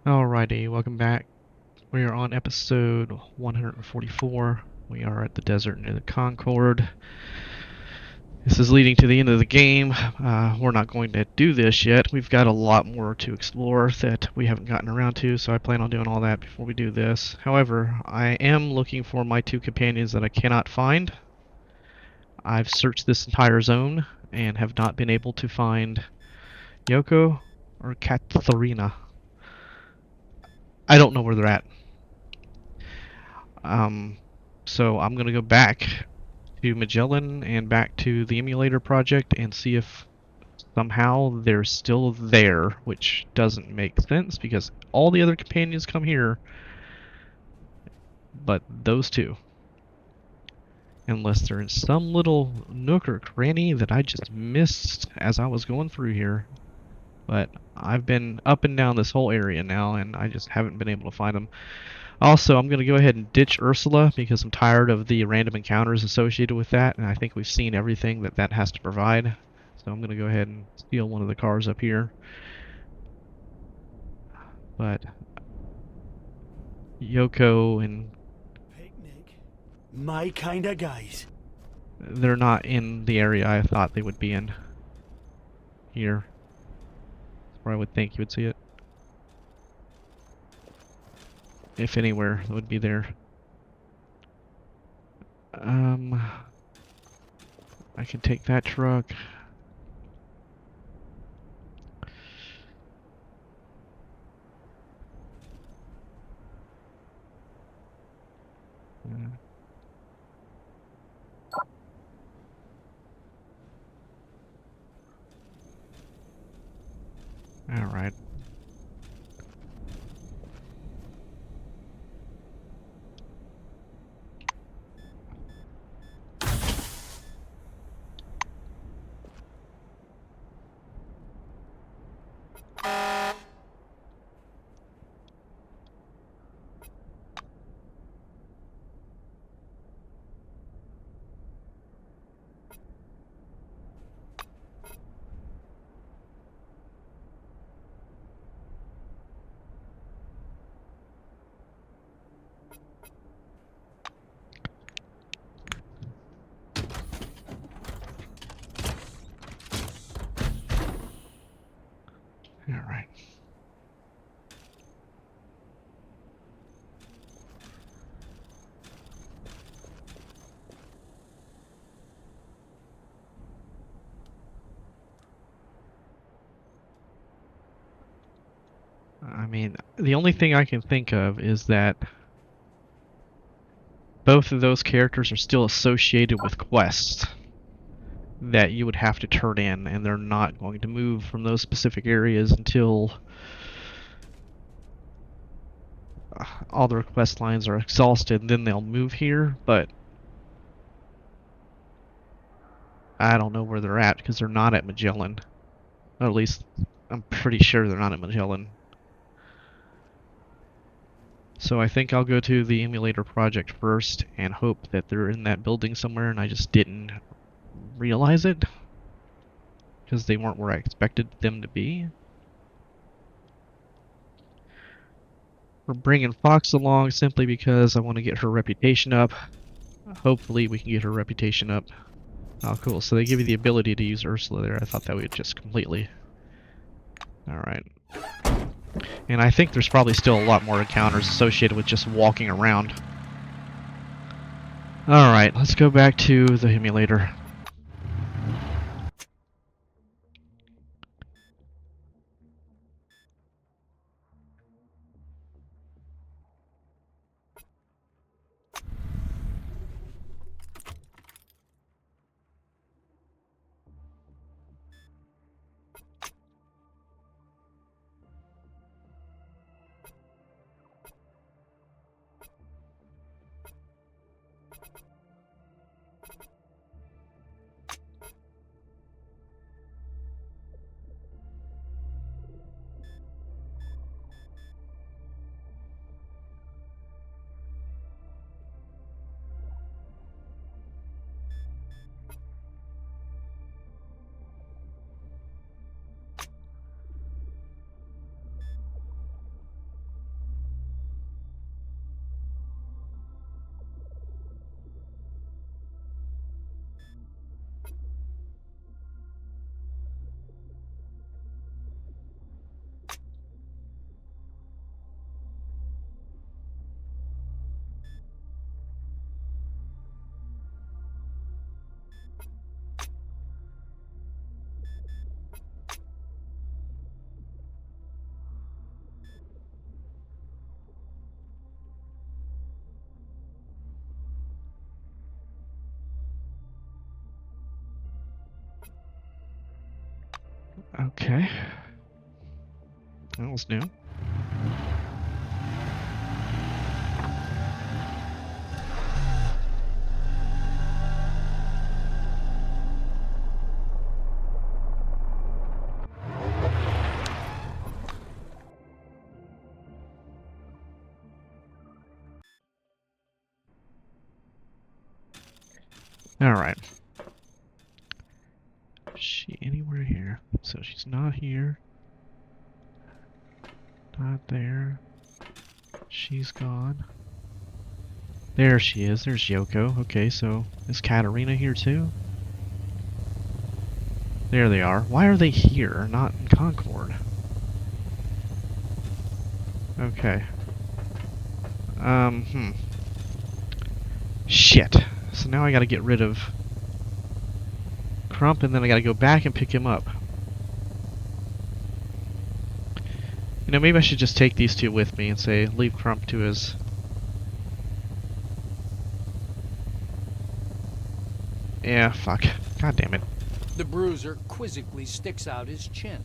Alrighty, welcome back. We are on episode 144. We are at the Desert Near Concord. This is leading to the end of the game. We're not going to do this yet. We've got a lot more to explore that we haven't gotten around to, so I plan on doing all that before we do this. However, I am looking for my two companions that I cannot find. I've searched this entire zone and have not been able to find Yoko or Katharina. I don't know where they're at. Um, so I'm gonna go back to Magellan and back to the emulator project and see if somehow they're still there, which doesn't make sense because all the other companions come here, but those two. Unless they're in some little nook or cranny that I just missed as I was going through here. But I've been up and down this whole area now, and I just haven't been able to find them. Also, I'm going to go ahead and ditch Ursula because I'm tired of the random encounters associated with that, and I think we've seen everything that that has to provide. So I'm going to go ahead and steal one of the cars up here. But Yoko and Picnic. My kind of guys. they're not in the area I thought they would be in. Here. That's where I would think you would see it. If anywhere, it would be there. I can take that truck. Alright. Alright. I mean, the only thing I can think of is that both of those characters are still associated with quests that you would have to turn in, and they're not going to move from those specific areas until all their quest lines are exhausted, and then they'll move here, but I don't know where they're at because they're not at Magellan. Or at least, I'm pretty sure they're not at Magellan. So I think I'll go to the emulator project first and hope that they're in that building somewhere and I just didn't realize it because they weren't where I expected them to be. We're bringing Fox along simply because I want to get her reputation up. Hopefully we can get her reputation up. Oh, cool. So they give you the ability to use Ursula there. I thought that would just completely... Alright. And I think there's probably still a lot more encounters associated with just walking around. Alright, let's go back to the emulator. Okay. That was new. Alright. Is she anywhere here? So she's not here. Not there. She's gone. There she is. There's Yoko. Okay, so is Katarina here too? There they are. Why are they here, not in Concord? Okay. Shit. So now I gotta get rid of Crump, and then I gotta go back and pick him up. You know, maybe I should just take these two with me and say, leave Crump to his... Yeah, fuck. God damn it. The bruiser quizzically sticks out his chin.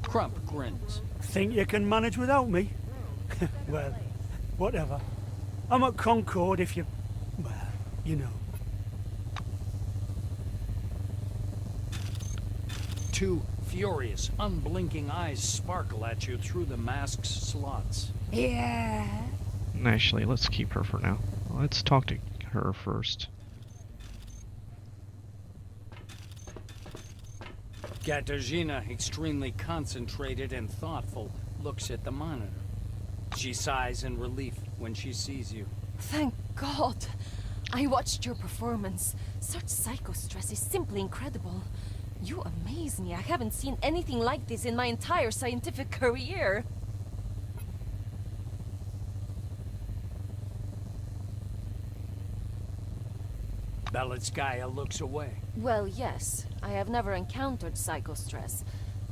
Crump grins. Think you can manage without me? Well, whatever. I'm at Concord if you... Well, you know. Two furious, unblinking eyes sparkle at you through the mask's slots. Yeah. Actually, let's keep her for now. Let's talk to her first. Katarzyna, extremely concentrated and thoughtful, looks at the monitor. She sighs in relief when she sees you. Thank God. I watched your performance. Such psychostress is simply incredible. You amaze me. I haven't seen anything like this in my entire scientific career. Belitskaya looks away. Well, yes. I have never encountered psychostress,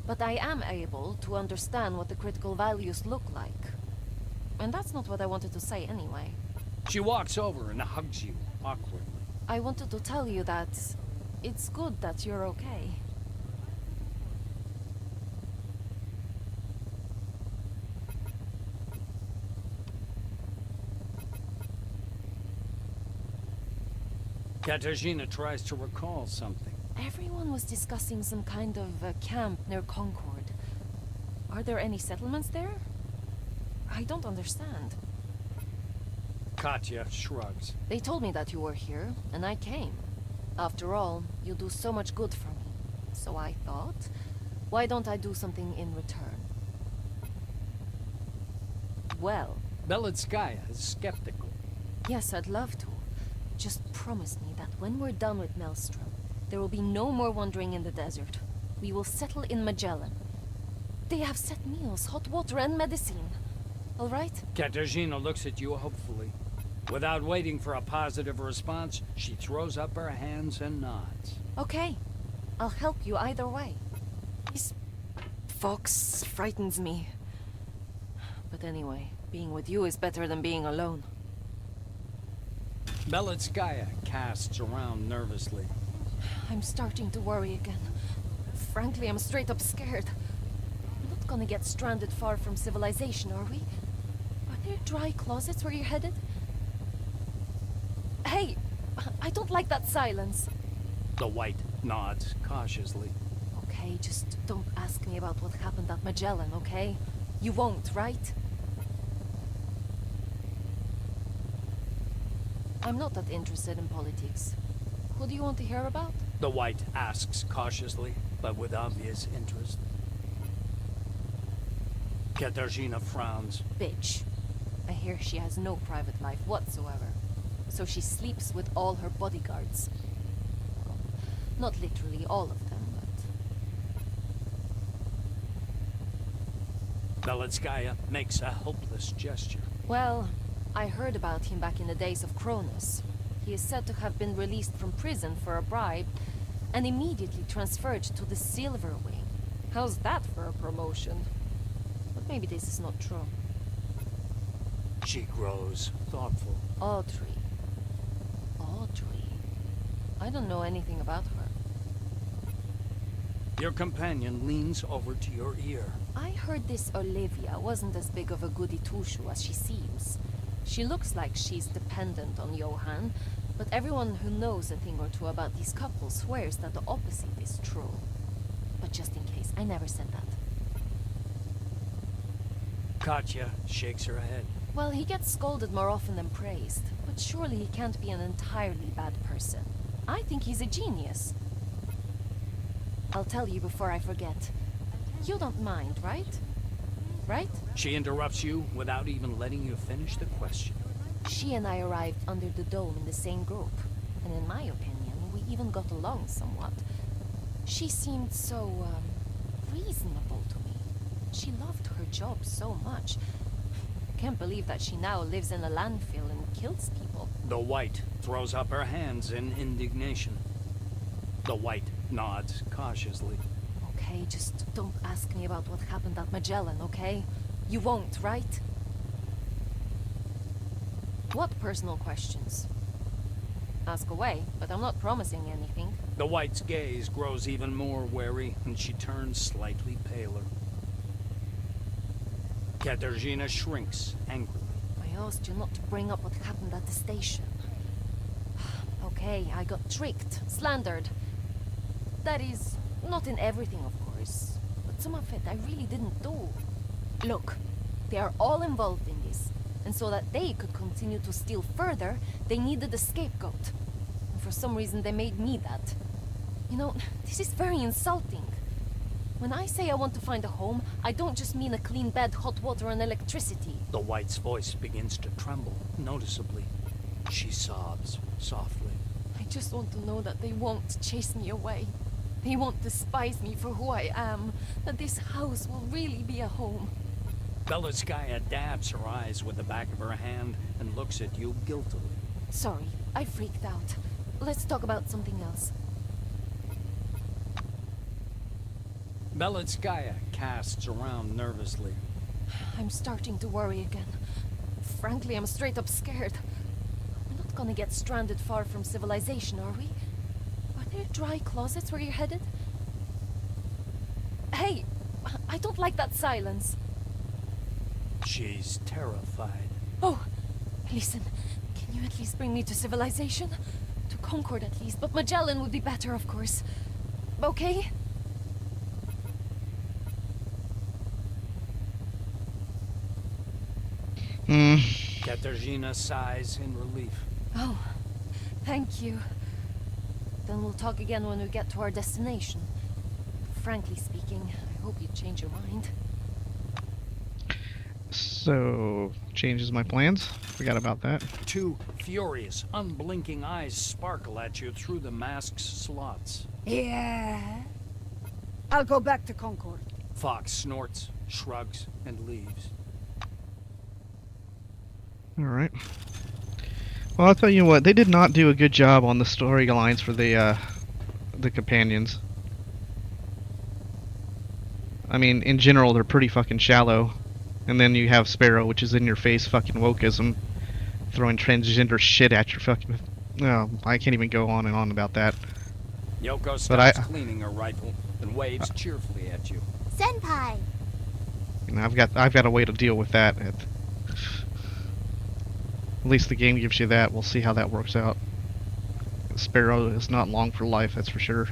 but I am able to understand what the critical values look like. And that's not what I wanted to say anyway. She walks over and hugs you awkwardly. I wanted to tell you that it's good that you're okay. Katarzyna tries to recall something. Everyone was discussing some kind of camp near Concord. Are there any settlements there? I don't understand. Katya shrugs. They told me that you were here, and I came. After all, you do so much good for me. So I thought, why don't I do something in return? Well... Belitskaya is skeptical. Yes, I'd love to. Just promise me that when we're done with Maelstrom, there will be no more wandering in the desert. We will settle in Magellan. They have set meals, hot water, and medicine. All right? Katarzyna looks at you hopefully. Without waiting for a positive response, she throws up her hands and nods. Okay. I'll help you either way. This fox frightens me. But anyway, being with you is better than being alone. Belitskaya casts around nervously. I'm starting to worry again. Frankly, I'm straight up scared. We're not gonna get stranded far from civilization, are we? Are there dry closets where you're headed? Hey! I don't like that silence. The white nods cautiously. Okay, just don't ask me about what happened at Magellan, okay? You won't, right? I'm not that interested in politics. Who do you want to hear about? The white asks cautiously, but with obvious interest. Katarzyna frowns. Bitch. I hear she has no private life whatsoever. So she sleeps with all her bodyguards. Well, not literally all of them, but... Belitskaya makes a helpless gesture. Well, I heard about him back in the days of Cronus. He is said to have been released from prison for a bribe and immediately transferred to the Silver Wing. How's that for a promotion? But maybe this is not true. She grows thoughtful. Audrey. Audrey. I don't know anything about her. Your companion leans over to your ear. I heard this Olivia wasn't as big of a goody two-shoe as she seems. She looks like she's dependent on Johan, but everyone who knows a thing or two about these couples swears that the opposite is true. But just in case, I never said that. Katya shakes her head. Well, he gets scolded more often than praised, but surely he can't be an entirely bad person. I think he's a genius. I'll tell you before I forget. You don't mind, right? Right? She interrupts you without even letting you finish the question. She and I arrived under the dome in the same group, and in my opinion, we even got along somewhat. She seemed so, reasonable to me. She loved her job so much. Can't believe that she now lives in a landfill and kills people. The White throws up her hands in indignation. The White nods cautiously. Okay, just don't ask me about what happened at Magellan, okay? You won't, right? What personal questions? Ask away, but I'm not promising anything. The White's gaze grows even more wary, and she turns slightly paler. Katarzyna shrinks angrily. I asked you not to bring up what happened at the station. Okay, I got tricked, slandered. That is, not in everything, of course, but some of it I really didn't do. Look, they are all involved in this, and so that they could continue to steal further, they needed a scapegoat. And for some reason they made me that. You know, this is very insulting. When I say I want to find a home, I don't just mean a clean bed, hot water, and electricity. The White's voice begins to tremble, noticeably. She sobs softly. I just want to know that they won't chase me away. They won't despise me for who I am. That this house will really be a home. Beloskaya dabs her eyes with the back of her hand and looks at you guiltily. Sorry, I freaked out. Let's talk about something else. Beloskaya casts around nervously. I'm starting to worry again. Frankly, I'm straight up scared. We're not gonna get stranded far from civilization, are we? Are there dry closets where you're headed? Hey! I don't like that silence. She's terrified. Oh! Listen, can you at least bring me to civilization? To Concord at least, but Magellan would be better, of course. Okay? Katarzyna sighs in relief. Oh, thank you. Then we'll talk again when we get to our destination. Frankly speaking, I hope you change your mind. So, changes my plans? Forgot about that. Two furious, unblinking eyes sparkle at you through the mask's slots. Yeah. I'll go back to Concord. Fox snorts, shrugs, and leaves. Alright. Well, I'll tell you what, they did not do a good job on the storylines for the companions. I mean, in general, they're pretty fucking shallow. And then you have Sparrow, which is in your face fucking wokeism, throwing transgender shit at your fucking... Oh, I can't even go on and on about that. Yoko stops cleaning her rifle and waves cheerfully at you. Senpai! And I've got a way to deal with that. At least the game gives you that. We'll see how that works out. Sparrow is not long for life, that's for sure.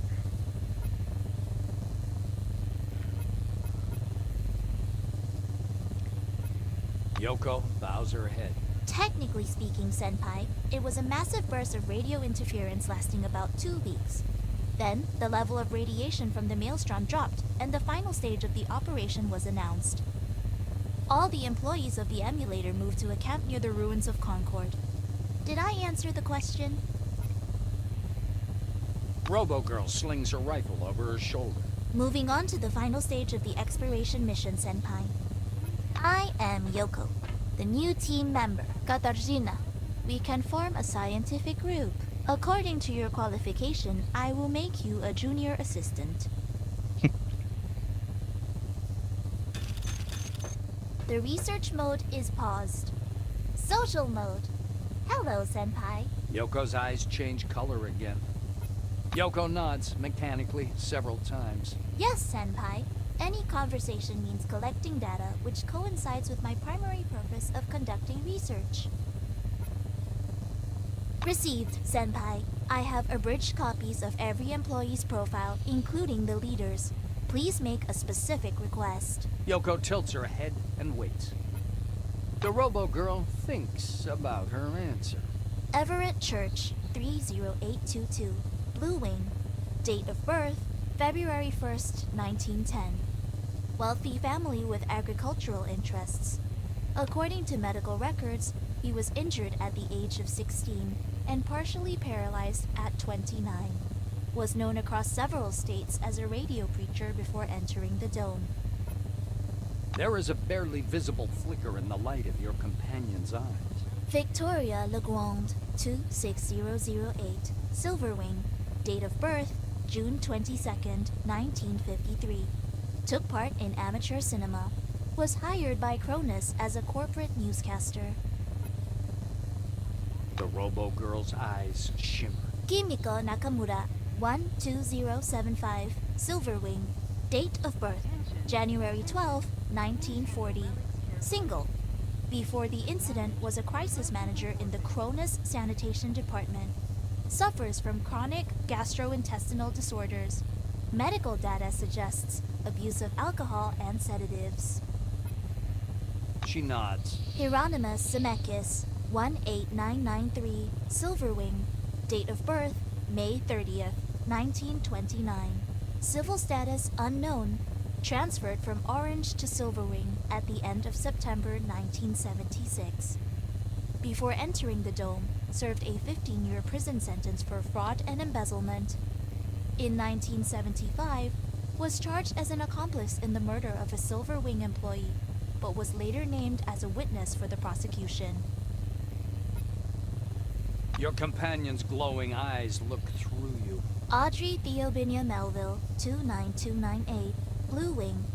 Yoko bows her head. Technically speaking, Senpai, it was a massive burst of radio interference lasting about 2 weeks. Then, the level of radiation from the maelstrom dropped, and the final stage of the operation was announced. All the employees of the emulator moved to a camp near the ruins of Concord. Did I answer the question? Robo-Girl slings her rifle over her shoulder. Moving on to the final stage of the exploration mission, Senpai. I am Yoko, the new team member, Katarzyna. We can form a scientific group. According to your qualification, I will make you a junior assistant. The research mode is paused. Social mode. Hello, Senpai. Yoko's eyes change color again. Yoko nods mechanically several times. Yes, Senpai. Any conversation means collecting data which coincides with my primary purpose of conducting research. Received, Senpai. I have abridged copies of every employee's profile, including the leaders. Please make a specific request. Yoko tilts her head and waits. The robo-girl thinks about her answer. Everett Church, 30822, Blue Wing. Date of birth, February 1st, 1910. Wealthy family with agricultural interests. According to medical records, he was injured at the age of 16 and partially paralyzed at 29. Was known across several states as a radio preacher before entering the dome. There is a barely visible flicker in the light of your companion's eyes. Victoria Legrand, 26008, Silverwing. Date of birth, June 22nd, 1953. Took part in amateur cinema. Was hired by Cronus as a corporate newscaster. The robo-girl's eyes shimmer. Kimiko Nakamura, 12075, Silverwing. Date of birth, January 12, 1940. Single. Before the incident was a crisis manager in the Cronus Sanitation Department. Suffers from chronic gastrointestinal disorders. Medical data suggests abuse of alcohol and sedatives. She nods. Hieronymus Zemeckis, 18993, Silverwing. Date of birth, May 30th, 1929. Civil status unknown. Transferred from Orange to Silverwing at the end of September 1976. Before entering the dome, served a 15-year prison sentence for fraud and embezzlement. In 1975, was charged as an accomplice in the murder of a Silverwing employee, but was later named as a witness for the prosecution. Your companion's glowing eyes look through you. Audrey Theobinia Melville, 29298, Blue Wing.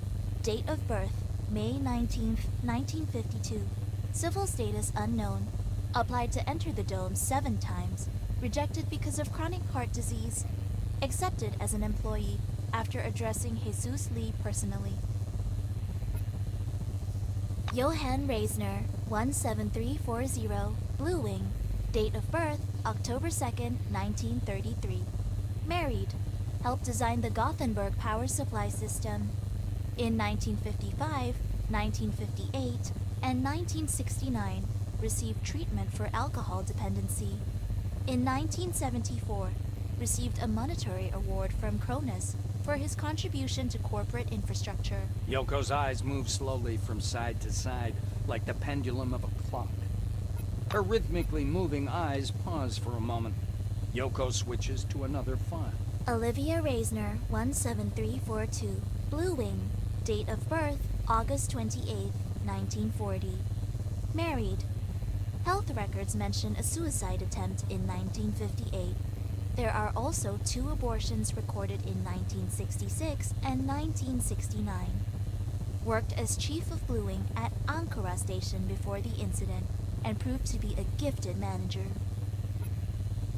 Date of birth, May 19th, 1952. Civil status unknown. Applied to enter the dome 7 times. Rejected because of chronic heart disease. Accepted as an employee after addressing Jesus Lee personally. Johann Reisner, 17340, Blue Wing. Date of birth, October 2nd, 1933. Married. Helped design the Gothenburg power supply system. In 1955, 1958, and 1969, received treatment for alcohol dependency. In 1974, received a monetary award from Cronus for his contribution to corporate infrastructure. Yoko's eyes move slowly from side to side, like the pendulum of a clock. Her rhythmically moving eyes pause for a moment. Yoko switches to another file. Olivia Reisner, 17342, Blue Wing. Date of birth, August 28, 1940. Married. Health records mention a suicide attempt in 1958. There are also 2 abortions recorded in 1966 and 1969. Worked as chief of Blue Wing at Ankara Station before the incident and proved to be a gifted manager.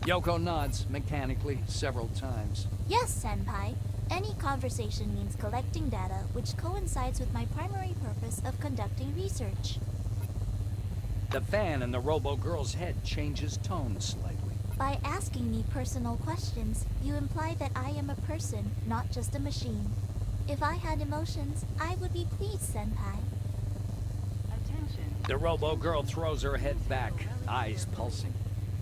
Yoko nods mechanically several times. Yes, Senpai. Any conversation means collecting data which coincides with my primary purpose of conducting research. The fan in the robo-girl's head changes tone slightly. By asking me personal questions, you imply that I am a person, not just a machine. If I had emotions, I would be pleased, Senpai. The robo-girl throws her head back, eyes pulsing.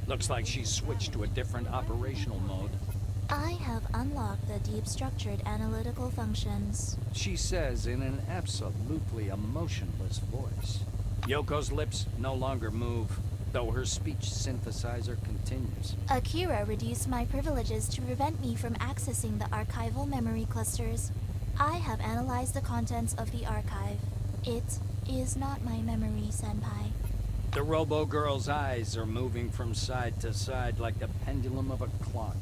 Looks like she's switched to a different operational mode. I have unlocked the deep structured analytical functions. She says in an absolutely emotionless voice. Yoko's lips no longer move, though her speech synthesizer continues. Akira reduced my privileges to prevent me from accessing the archival memory clusters. I have analyzed the contents of the archive. It is not my memory, Senpai. The robo-girl's eyes are moving from side to side like the pendulum of a clock.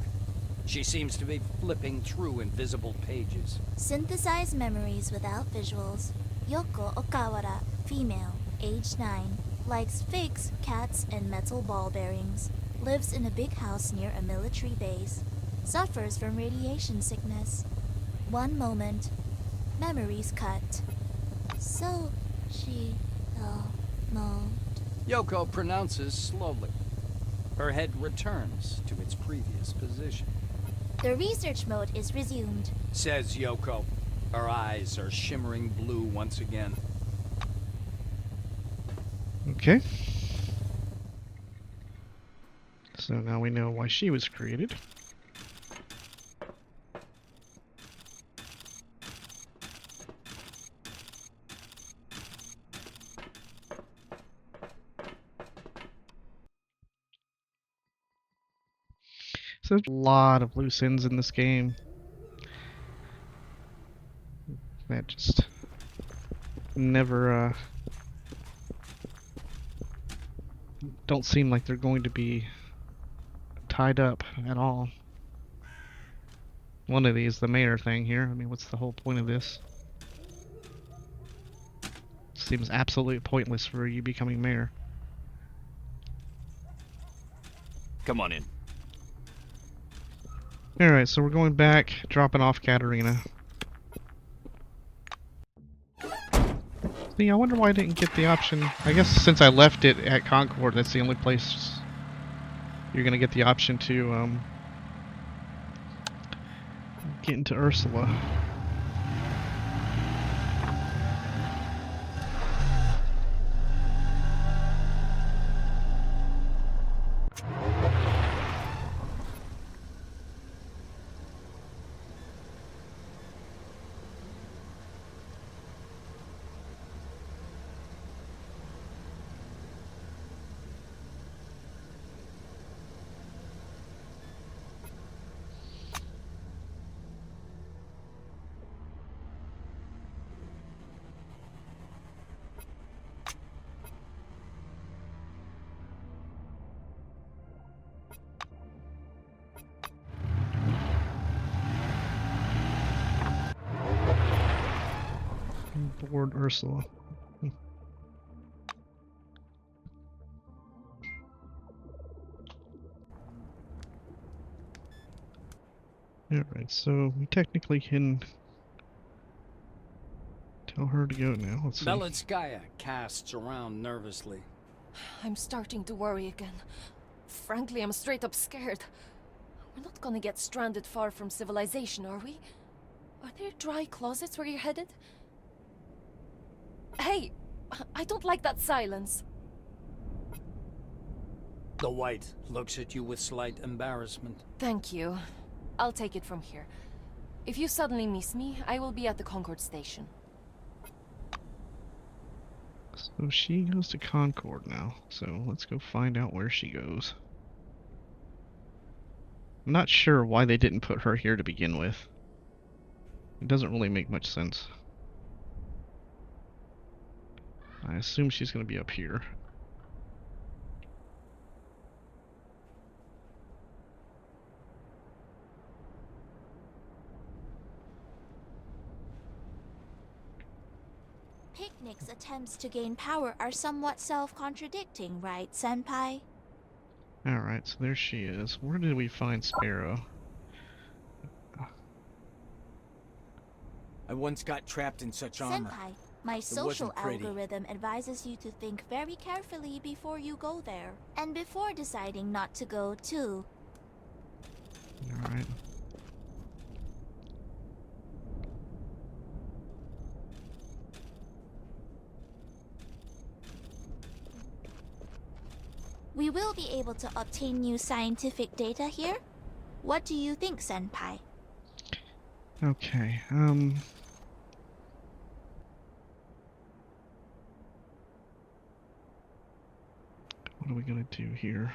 She seems to be flipping through invisible pages. Synthesize memories without visuals. Yoko Okawara, female, age 9. Likes figs, cats, and metal ball bearings. Lives in a big house near a military base. suffers from radiation sickness. One moment, memories cut. So she moved. Yoko pronounces slowly. Her head returns to its previous position. The research mode is resumed. Says Yoko. Her eyes are shimmering blue once again. Okay. So now we know why she was created. So there's a lot of loose ends in this game that just never don't seem like they're going to be tied up at all. One of these, the mayor thing here. I mean, what's the whole point of this? Seems absolutely pointless for you becoming mayor. Come on in. Alright, so we're going back, dropping off Katerina. See, I wonder why I didn't get the option. I guess since I left it at Concord, that's the only place you're gonna get the option to get into Ursula. Board Ursula. Alright, so we technically can tell her to go now. Let's see. Belitskaya casts around nervously. I'm starting to worry again. Frankly, I'm straight up scared. We're not gonna get stranded far from civilization, are we? Are there dry closets where you're headed? Hey! I don't like that silence. The White looks at you with slight embarrassment. Thank you. I'll take it from here. If you suddenly miss me, I will be at the Concord station. So she goes to Concord now. So let's go find out where she goes. I'm not sure why they didn't put her here to begin with. It doesn't really make much sense. I assume she's going to be up here. Picnic's attempts to gain power are somewhat self-contradicting, right, Senpai? Alright, so there she is. Where did we find Sparrow? I once got trapped in such armor. Senpai, my social wasn't pretty. algorithm advises you to think very carefully before you go there. And before deciding not to go, too. Alright. We will be able to obtain new scientific data here. What do you think, Senpai? Okay, what are we gonna do here?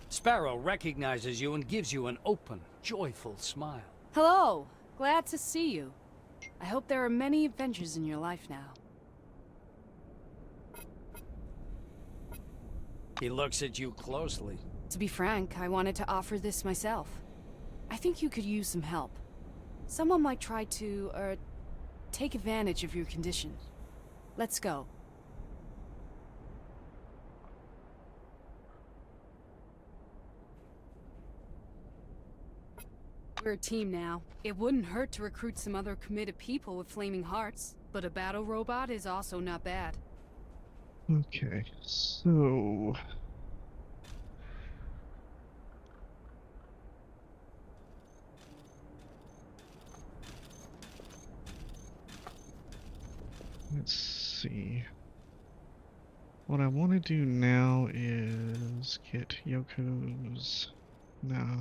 Sparrow recognizes you and gives you an open, joyful smile. Hello. Glad to see you. I hope there are many adventures in your life now. He looks at you closely. To be frank, I wanted to offer this myself. I think you could use some help. Someone might try to, take advantage of your condition. Let's go. We're a team now. It wouldn't hurt to recruit some other committed people with flaming hearts, but a battle robot is also not bad. Okay, so let's see. What I want to do now is get Yoko's. No.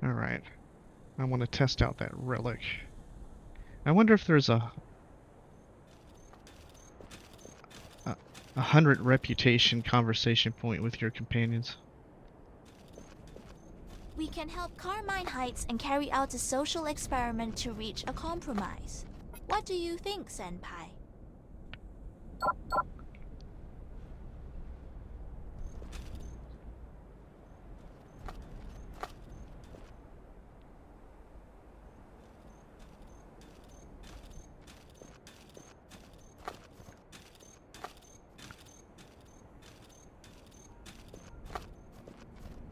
Alright. I want to test out that relic. I wonder if there's a 100 reputation conversation point with your companions. We can help Carmine Heights and carry out a social experiment to reach a compromise. What do you think, Senpai?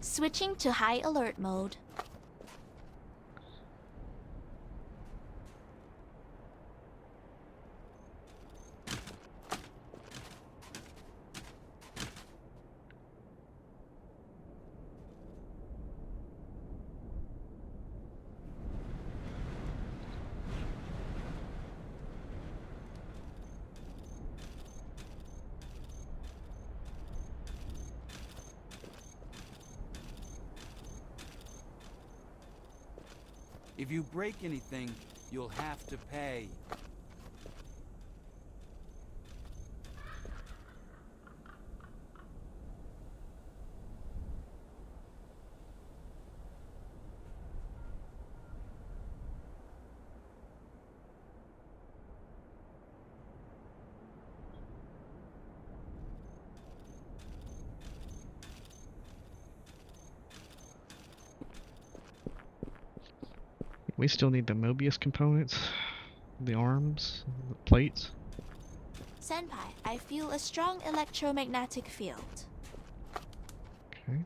Switching to high alert mode. If you break anything, you'll have to pay. We still need the Mobius components, the arms, the plates. Senpai, I feel a strong electromagnetic field. Okay.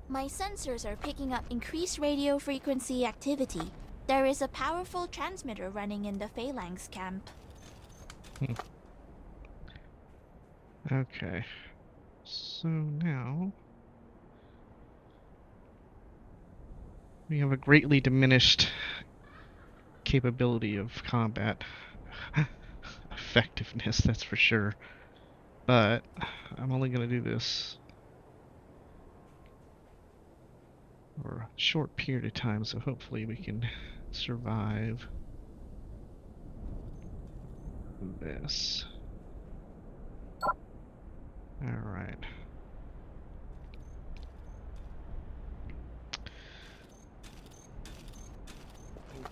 My sensors are picking up increased radio frequency activity. There is a powerful transmitter running in the Phalanx camp. Okay. So now we have a greatly diminished capability of combat effectiveness, that's for sure. But I'm only going to do this for a short period of time, so hopefully we can survive this. Alright.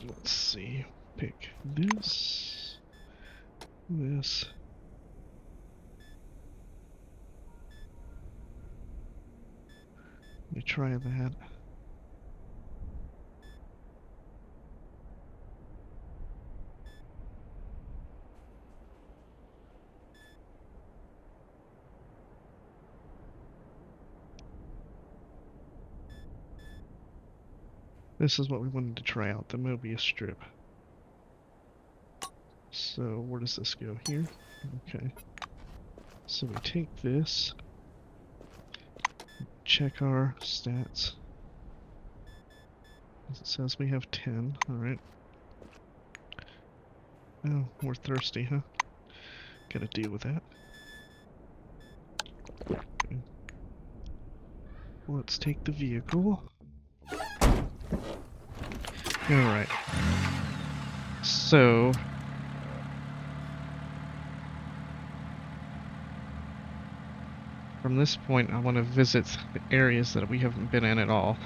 Let's see. Pick this. This. Let me try that. This is what we wanted to try out, the Mobius strip. So where does this go? Here? Okay. So we take this, check our stats. It says we have 10, alright. Oh, we're thirsty, huh? Gotta deal with that. Okay. Let's take the vehicle. Alright. So from this point, I want to visit the areas that we haven't been in at all.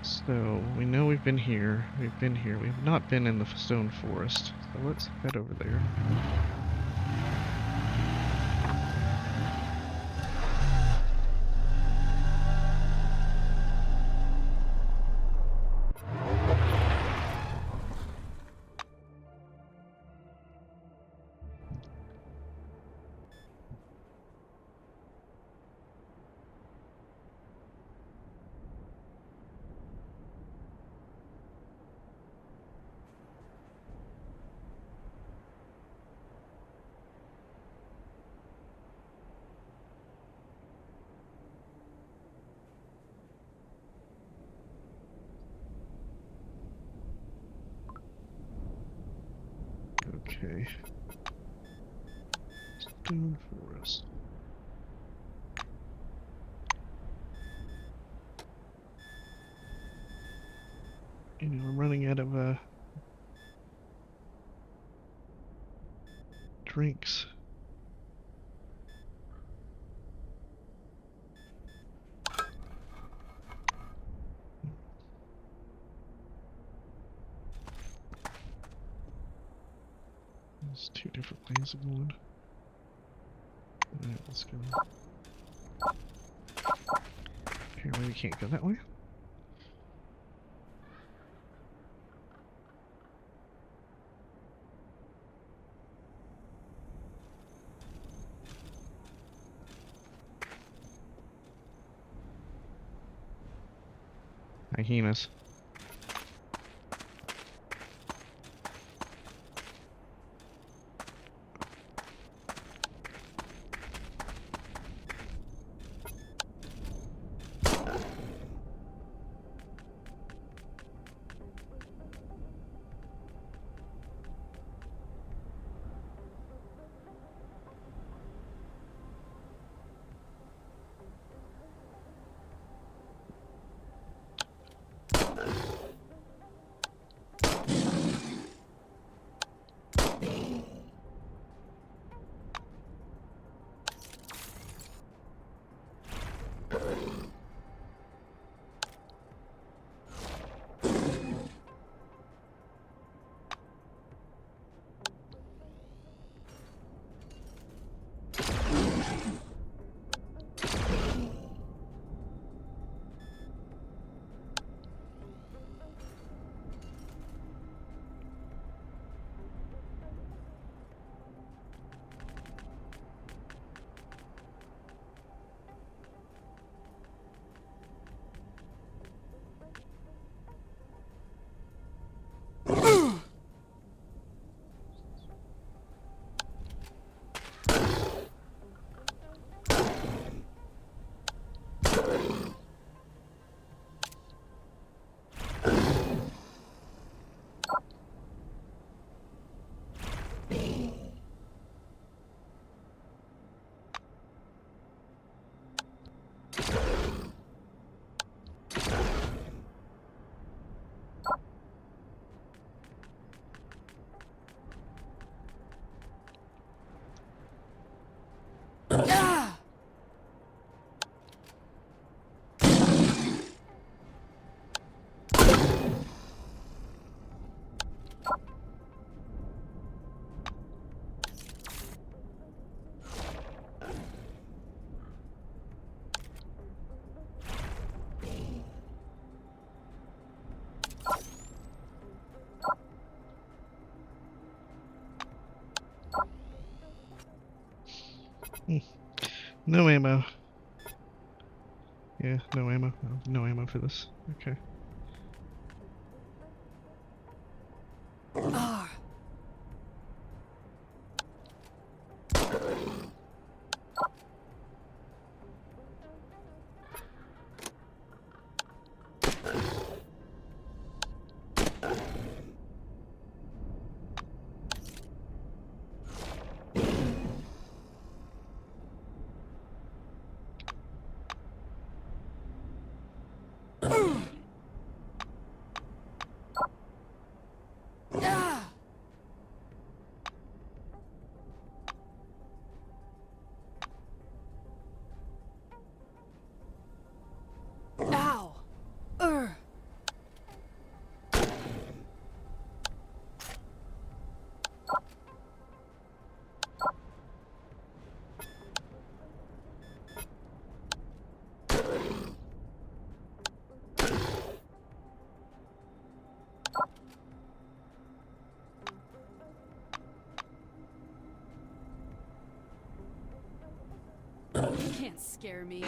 So we know we've been here. We've been here. We have not been in the stone forest. So let's head over there. Okay. Stone forest. You know, I'm running out of drinks. There's two different ways of going. Alright, let's go. Apparently we can't go that way. Hyenas. No ammo. Yeah, no ammo. No ammo for this. Okay. Ah. Ow! You can't scare me.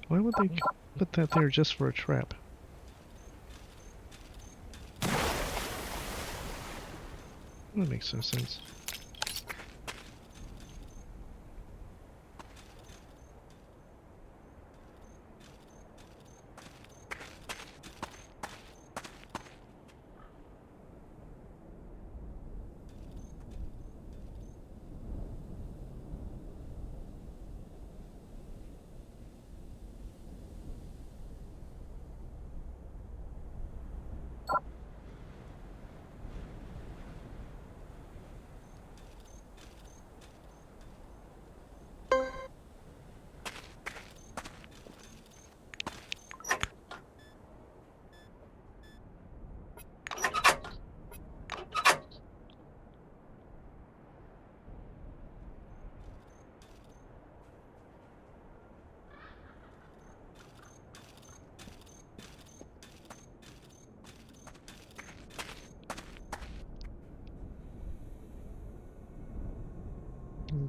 Why would they put that there just for a trap? That makes no sense.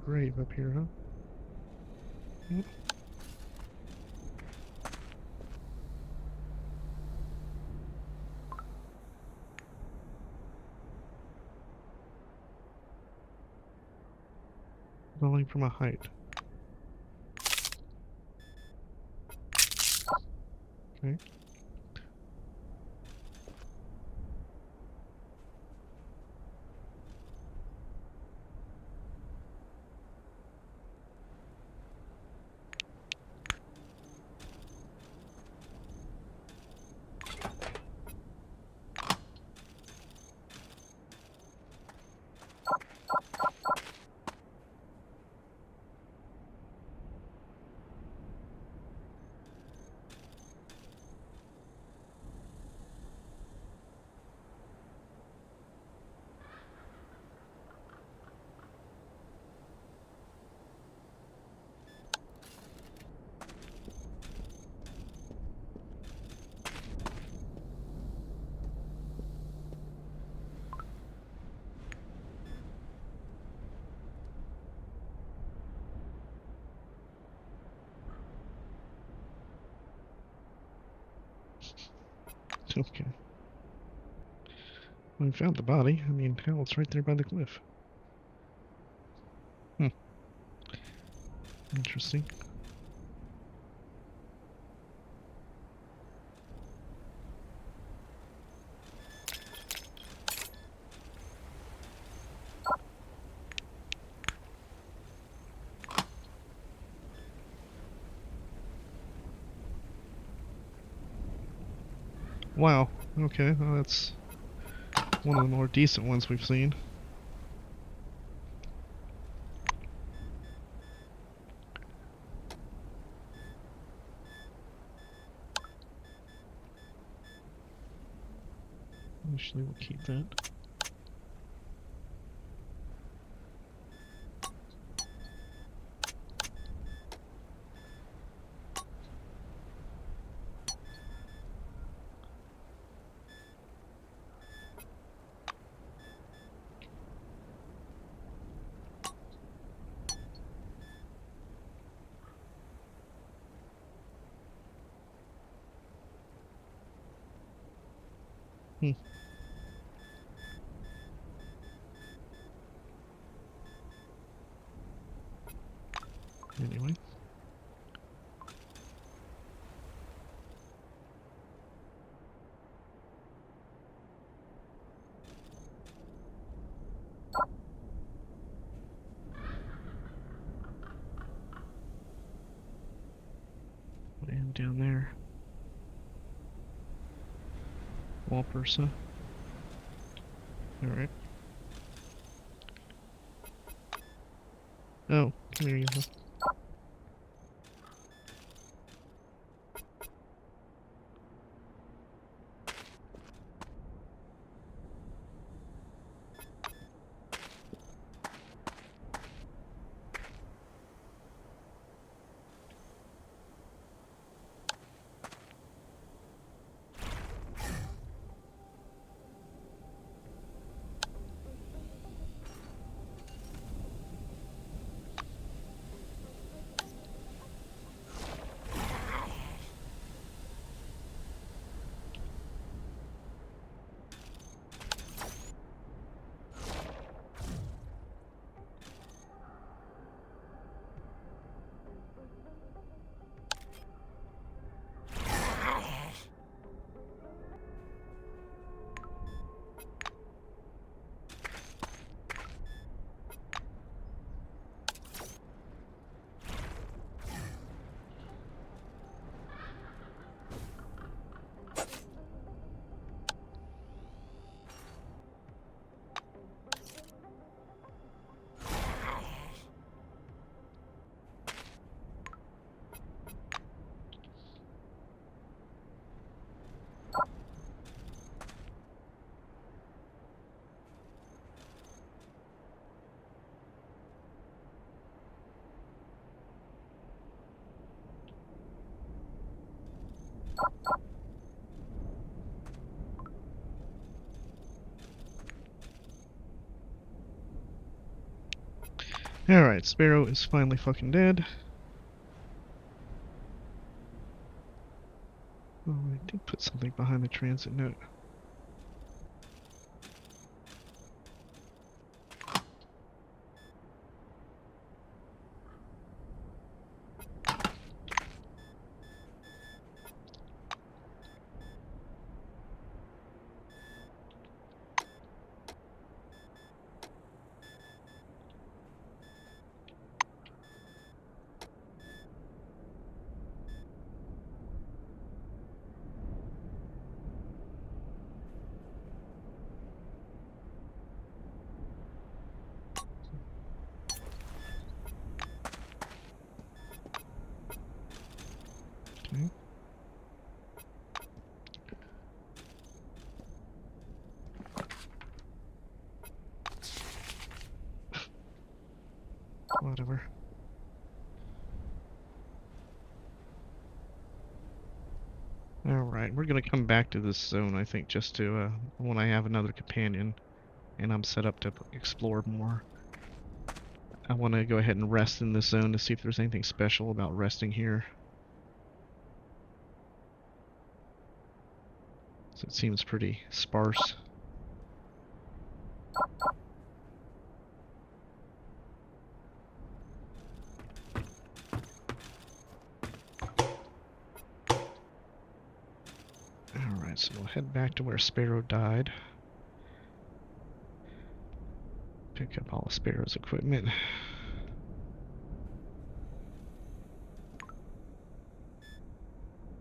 Grave up here, huh? Yep. Falling from a height. Okay. Okay. Well, we found the body. I mean, hell, it's right there by the cliff. Hmm. Interesting. Wow. Okay, well, that's one of the more decent ones we've seen. Actually, we'll keep that. Hmm. Anyway. And down there. Walpersa. Alright. Oh, there you go. Alright, Sparrow is finally fucking dead. Oh, I did put something behind the transit note. Okay. Whatever. Alright, we're gonna come back to this zone, I think, just to, when I have another companion and I'm set up to explore more. I want to go ahead and rest in this zone to see if there's anything special about resting here. So it seems pretty sparse. Alright, so we'll head back to where Sparrow died. Pick up all of Sparrow's equipment.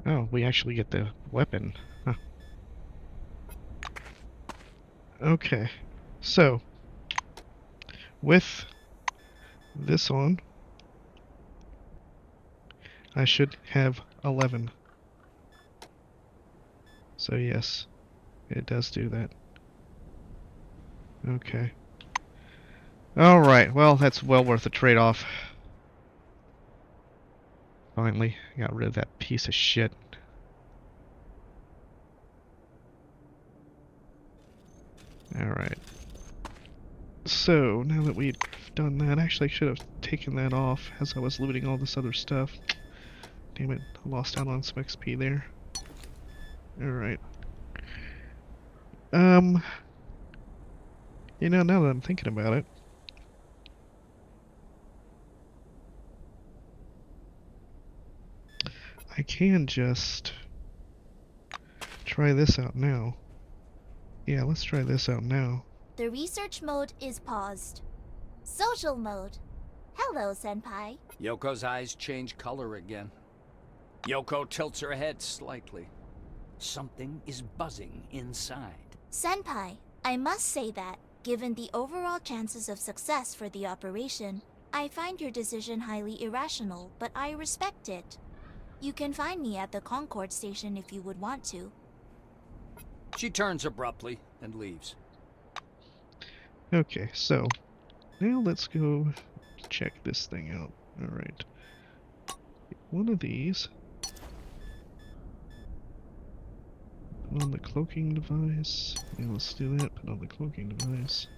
Oh, we actually get the weapon. Huh. Okay, so with this on, I should have 11. So yes, it does do that. Okay. Alright, well, that's well worth the trade-off. Finally, got rid of that piece of shit. Alright. So, now that we've done that, actually I should have taken that off as I was looting all this other stuff. Damn it, I lost out on some XP there. Alright. You know, now that I'm thinking about it, I can just try this out now. Yeah, let's try this out now. The research mode is paused. Social mode. Hello, Senpai. Yoko's eyes change color again. Yoko tilts her head slightly. Something is buzzing inside. Senpai, I must say that, given the overall chances of success for the operation, I find your decision highly irrational, but I respect it. You can find me at the Concord station if you would want to. She turns abruptly and leaves. Okay, so now let's go check this thing out. Alright. One of these. Put on the cloaking device. Yeah, let's do that. Put on the cloaking device.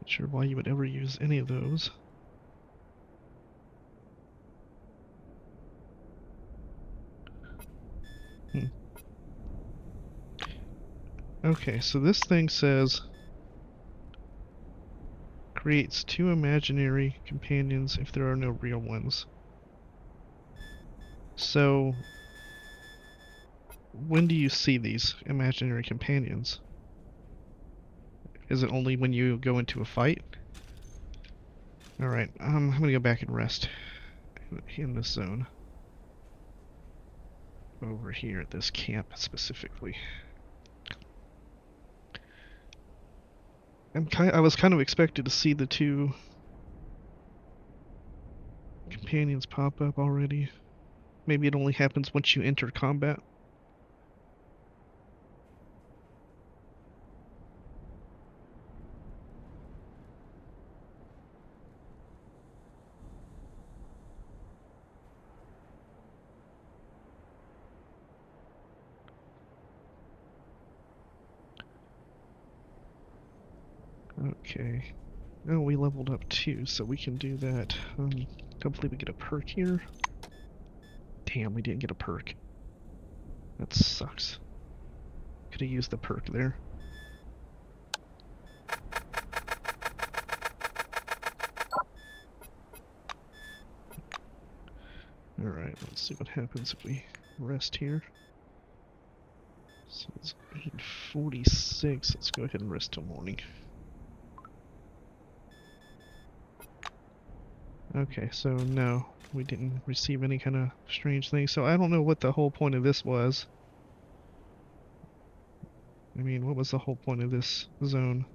Not sure why you would ever use any of those. Okay, so this thing says creates 2 imaginary companions if there are no real ones. So when do you see these imaginary companions? Is it only when you go into a fight? Alright, I'm gonna go back and rest in this zone. over here at this camp specifically. I was kind of expected to see the two companions pop up already. Maybe it only happens once you enter combat. Okay. Oh, we leveled up too, so we can do that. Hopefully we get a perk here. Damn, we didn't get a perk. That sucks. Could have used the perk there. Alright, let's see what happens if we rest here. So it's 8:46. Let's go ahead and rest till morning. Okay, so no, we didn't receive any kind of strange thing. So I don't know what the whole point of this was. I mean, what was the whole point of this zone?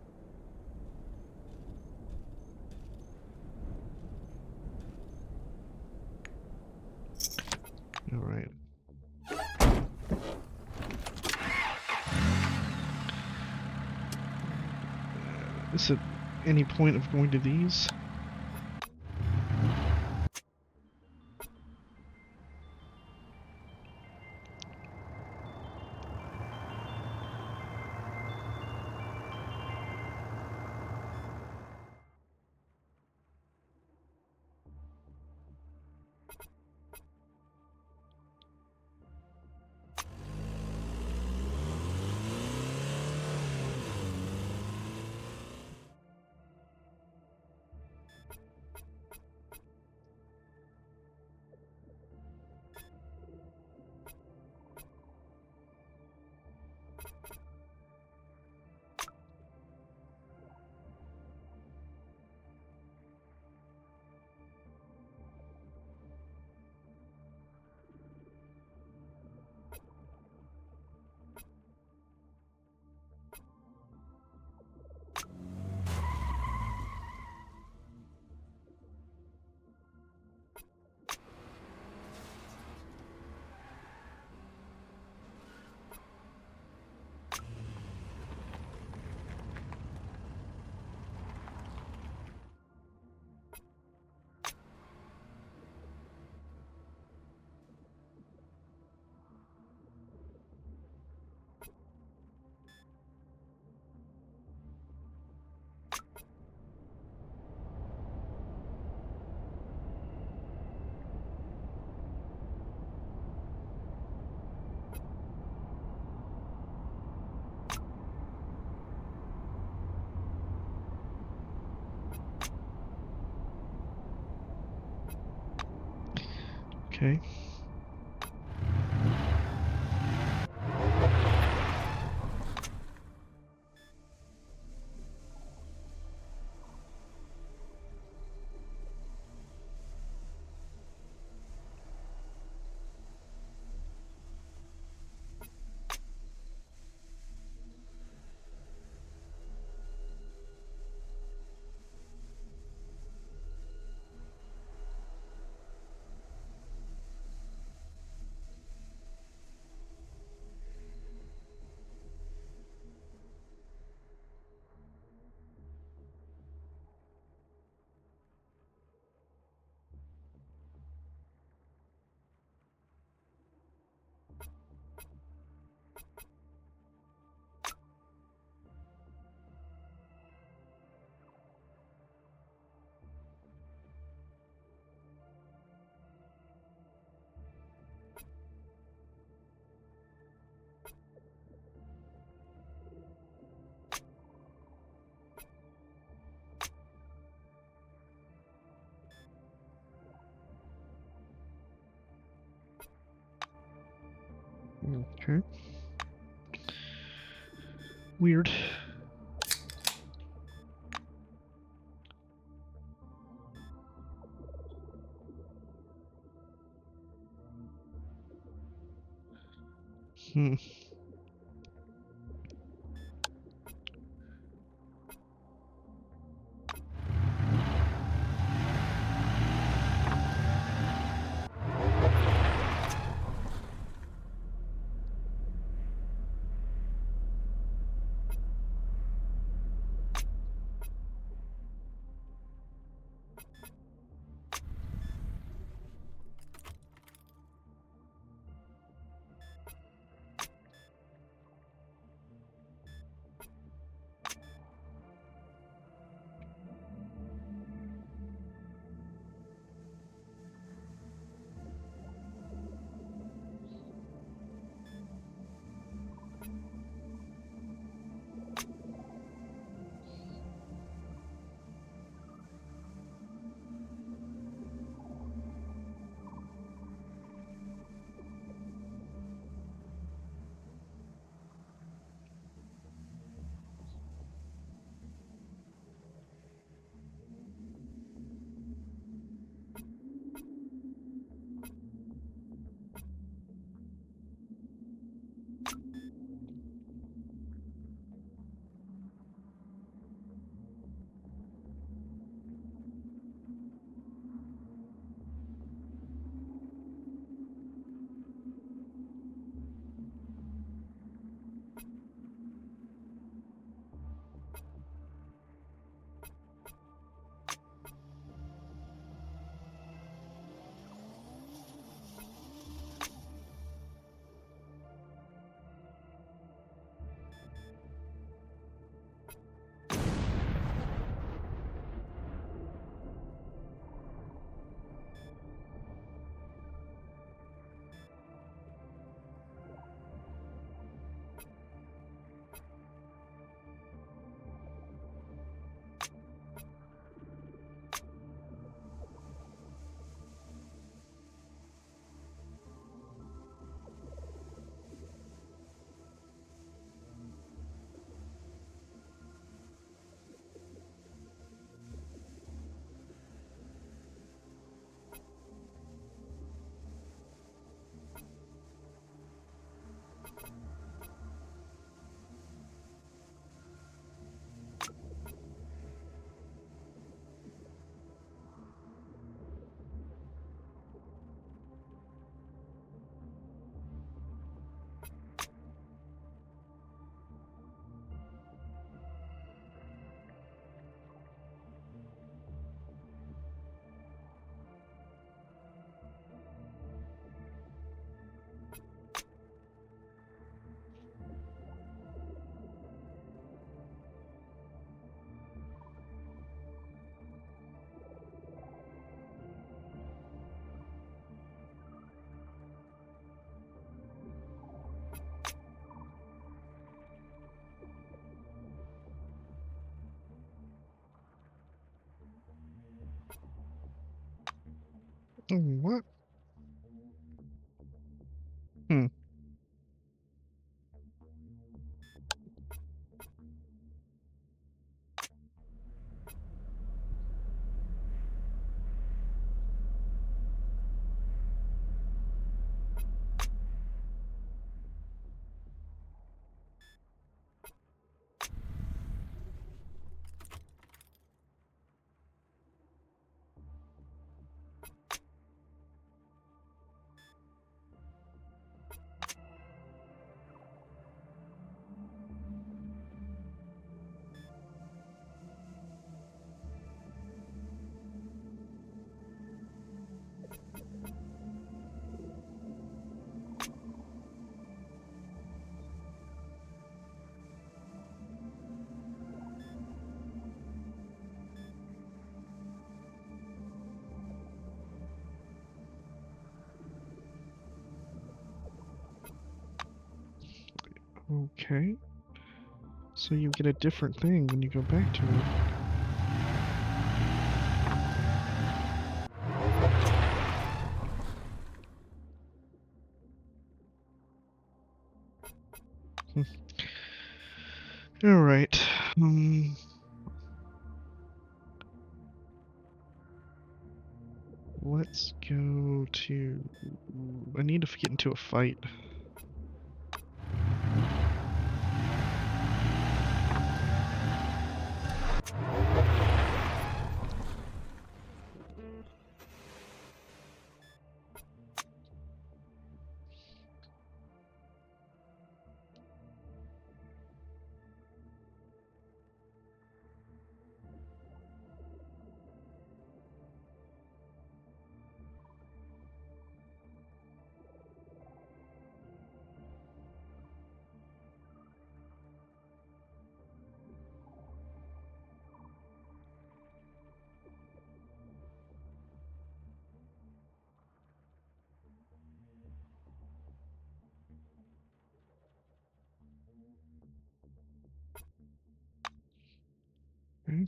Alright. Is it any point of going to these? Okay. Okay. Weird. Hmm. Oh, what? Hmm. Okay. So you get a different thing when you go back to it. Hmm. All right. Let's go to. I need to get into a fight. Okay.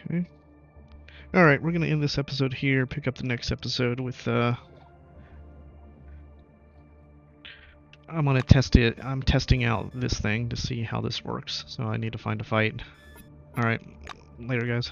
Okay. Alright, we're gonna end this episode here, pick up the next episode with I'm gonna test it. I'm testing out this thing to see how this works. So I need to find a fight. Alright, later guys.